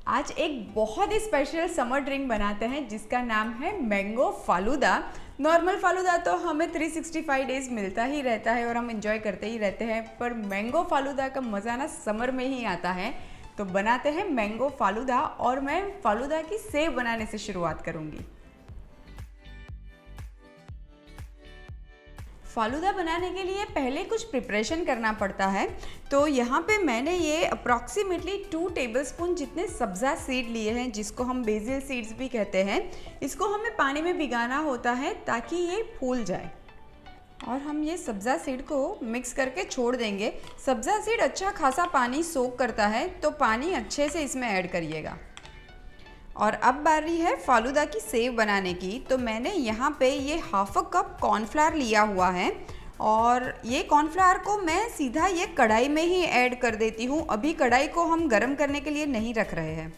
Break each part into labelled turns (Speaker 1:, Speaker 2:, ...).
Speaker 1: आज एक बहुत ही स्पेशल समर ड्रिंक बनाते हैं जिसका नाम है मैंगो फालूदा। नॉर्मल फालूदा तो हमें 365 डेज मिलता ही रहता है और हम इंजॉय करते ही रहते हैं, पर मैंगो फालूदा का मज़ा ना समर में ही आता है। तो बनाते हैं मैंगो फालूदा और मैं फालूदा की सेव बनाने से शुरुआत करूँगी। फालूदा बनाने के लिए पहले कुछ प्रिपरेशन करना पड़ता है। तो यहाँ पे मैंने ये अप्रॉक्सीमेटली 2 टेबलस्पून जितने सब्ज़ा सीड लिए हैं, जिसको हम बेसिल सीड्स भी कहते हैं। इसको हमें पानी में भिगाना होता है ताकि ये फूल जाए और हम ये सब्ज़ा सीड को मिक्स करके छोड़ देंगे। सब्ज़ा सीड अच्छा खासा पानी सोक करता है, तो पानी अच्छे से इसमें ऐड करिएगा। और अब बारी है फालूदा की सेव बनाने की। तो मैंने यहाँ पे ये हाफ कप कॉर्नफ्लावर लिया हुआ है और ये कॉर्नफ्लावर को मैं सीधा ये कढ़ाई में ही ऐड कर देती हूँ। अभी कढ़ाई को हम गरम करने के लिए नहीं रख रहे हैं।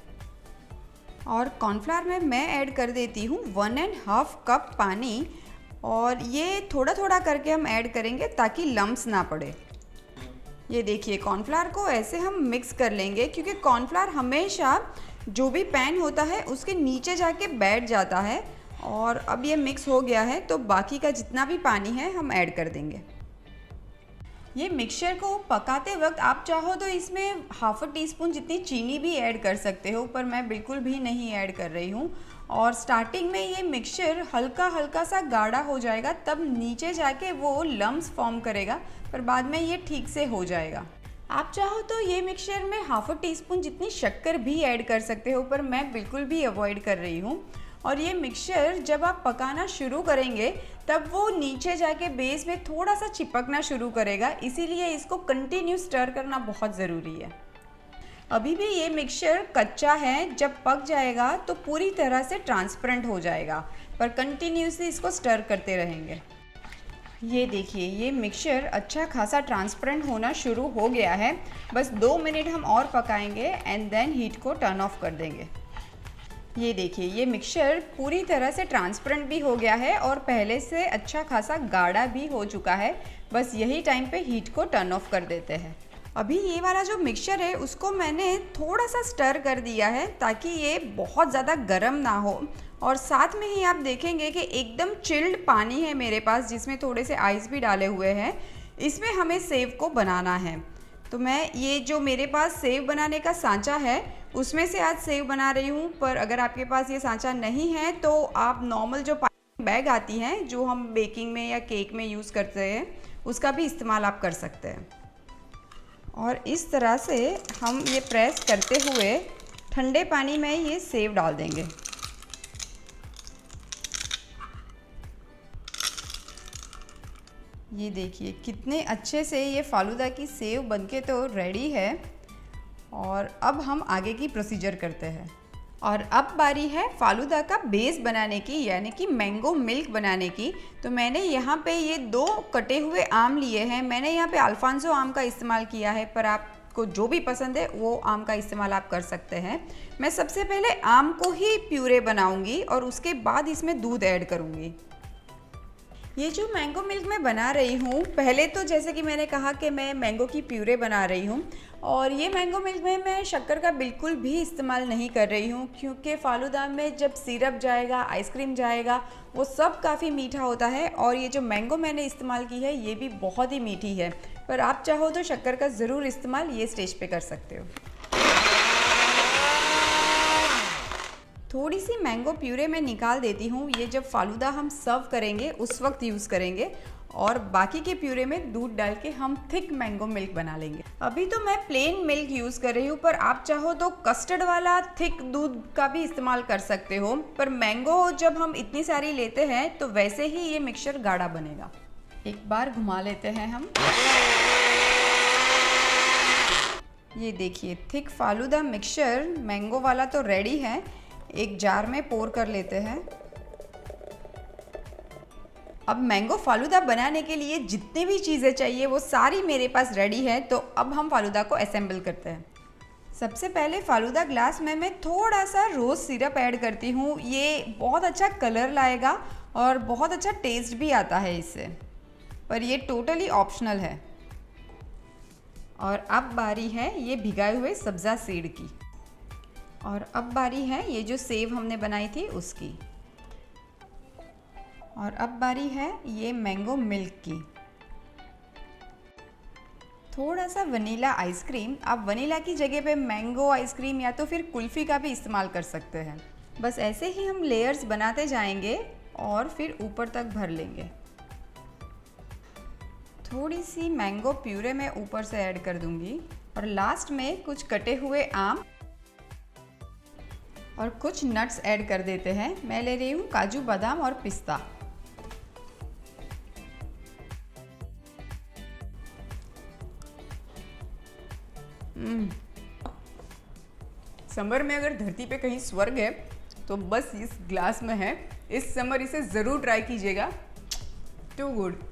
Speaker 1: और कॉर्नफ्लावर में मैं ऐड कर देती हूँ 1.5 कप पानी और ये थोड़ा थोड़ा करके हम ऐड करेंगे ताकि लम्स ना पड़े। ये देखिए, कॉर्नफ्लावर को ऐसे हम मिक्स कर लेंगे क्योंकि कॉर्नफ्लावर हमेशा जो भी पैन होता है उसके नीचे जाके बैठ जाता है। और अब ये मिक्स हो गया है तो बाकी का जितना भी पानी है हम ऐड कर देंगे। ये मिक्सचर को पकाते वक्त आप चाहो तो इसमें हाफ टीस्पून जितनी चीनी भी ऐड कर सकते हो, पर मैं बिल्कुल भी नहीं ऐड कर रही हूँ। और स्टार्टिंग में ये मिक्सचर हल्का हल्का सा गाढ़ा हो जाएगा, तब नीचे जाके वो लम्स फॉर्म करेगा, पर बाद में ये ठीक से हो जाएगा। आप चाहो तो ये मिक्सचर में हाफ टीस्पून जितनी शक्कर भी ऐड कर सकते हो, पर मैं बिल्कुल भी अवॉइड कर रही हूँ। और ये मिक्सचर जब आप पकाना शुरू करेंगे तब वो नीचे जाके बेस में थोड़ा सा चिपकना शुरू करेगा, इसीलिए इसको कंटिन्यू स्टर करना बहुत ज़रूरी है। अभी भी ये मिक्सचर कच्चा है, जब पक जाएगा तो पूरी तरह से ट्रांसपेरेंट हो जाएगा, पर कंटिन्यूसली इसको स्टर करते रहेंगे। ये देखिए, ये मिक्सचर अच्छा खासा ट्रांसपेरेंट होना शुरू हो गया है। बस 2 मिनट हम और पकाएंगे एंड देन हीट को टर्न ऑफ कर देंगे। ये देखिए, ये मिक्सचर पूरी तरह से ट्रांसपेरेंट भी हो गया है और पहले से अच्छा खासा गाढ़ा भी हो चुका है। बस यही टाइम पे हीट को टर्न ऑफ कर देते हैं। अभी ये वाला जो मिक्सचर है उसको मैंने थोड़ा सा स्टर कर दिया है ताकि ये बहुत ज़्यादा गर्म ना हो। और साथ में ही आप देखेंगे कि एकदम चिल्ड पानी है मेरे पास, जिसमें थोड़े से आइस भी डाले हुए हैं। इसमें हमें सेव को बनाना है। तो मैं ये जो मेरे पास सेव बनाने का सांचा है उसमें से आज सेव बना रही हूँ, पर अगर आपके पास ये सांचा नहीं है तो आप नॉर्मल जो बैग आती हैं जो हम बेकिंग में या केक में यूज़ करते हैं उसका भी इस्तेमाल आप कर सकते हैं। और इस तरह से हम ये प्रेस करते हुए ठंडे पानी में ये सेव डाल देंगे। ये देखिए कितने अच्छे से ये फालूदा की सेव बनके तो रेडी है। और अब हम आगे की प्रोसीजर करते हैं। और अब बारी है फालूदा का बेस बनाने की, यानी कि मैंगो मिल्क बनाने की। तो मैंने यहाँ पे ये 2 कटे हुए आम लिए हैं। मैंने यहाँ पे अल्फांसो आम का इस्तेमाल किया है, पर आपको जो भी पसंद है वो आम का इस्तेमाल आप कर सकते हैं। मैं सबसे पहले आम को ही प्यूरे बनाऊँगी और उसके बाद इसमें दूध ऐड करूँगी। ये जो मैंगो मिल्क मैं बना रही हूँ, पहले तो जैसे कि मैंने कहा कि मैं मैंगो की प्यूरे बना रही हूँ और ये मैंगो मिल्क में मैं शक्कर का बिल्कुल भी इस्तेमाल नहीं कर रही हूँ, क्योंकि फालूदा में जब सिरप जाएगा, आइसक्रीम जाएगा, वो सब काफ़ी मीठा होता है। और ये जो मैंगो मैंने इस्तेमाल की है ये भी बहुत ही मीठी है, पर आप चाहो तो शक्कर का ज़रूर इस्तेमाल ये स्टेज पे कर सकते हो। थोड़ी सी मैंगो प्यूरे में निकाल देती हूँ, ये जब फालूदा हम सर्व करेंगे उस वक्त यूज़ करेंगे। और बाकी के प्यूरे में दूध डाल के हम थिक मैंगो मिल्क बना लेंगे। अभी तो मैं प्लेन मिल्क यूज़ कर रही हूँ, पर आप चाहो तो कस्टर्ड वाला थिक दूध का भी इस्तेमाल कर सकते हो। पर मैंगो जब हम इतनी सारी लेते हैं तो वैसे ही ये मिक्सचर गाढ़ा बनेगा। एक बार घुमा लेते हैं हम। ये देखिए, थिक फालूदा मिक्सचर मैंगो वाला तो रेडी है। एक जार में पोर कर लेते हैं। अब मैंगो फालूदा बनाने के लिए जितनी भी चीज़ें चाहिए वो सारी मेरे पास रेडी है। तो अब हम फालूदा को असेंबल करते हैं। सबसे पहले फालूदा ग्लास में मैं थोड़ा सा रोज़ सिरप ऐड करती हूँ। ये बहुत अच्छा कलर लाएगा और बहुत अच्छा टेस्ट भी आता है इससे, पर ये टोटली ऑप्शनल है। और अब बारी है ये भिगाए हुए सब्ज़ा सीड की। और अब बारी है ये जो सेव हमने बनाई थी उसकी। और अब बारी है ये मैंगो मिल्क की। थोड़ा सा वनीला आइसक्रीम, आप वनीला की जगह पे मैंगो आइसक्रीम या तो फिर कुल्फ़ी का भी इस्तेमाल कर सकते हैं। बस ऐसे ही हम लेयर्स बनाते जाएंगे और फिर ऊपर तक भर लेंगे। थोड़ी सी मैंगो प्यूरे मैं ऊपर से ऐड कर दूंगी और लास्ट में कुछ कटे हुए आम और कुछ नट्स ऐड कर देते हैं। मैं ले रही हूँ काजू बादाम और पिस्ता। समर में अगर धरती पे कहीं स्वर्ग है तो बस इस ग्लास में है। इस समर इसे ज़रूर ट्राई कीजिएगा। Too good.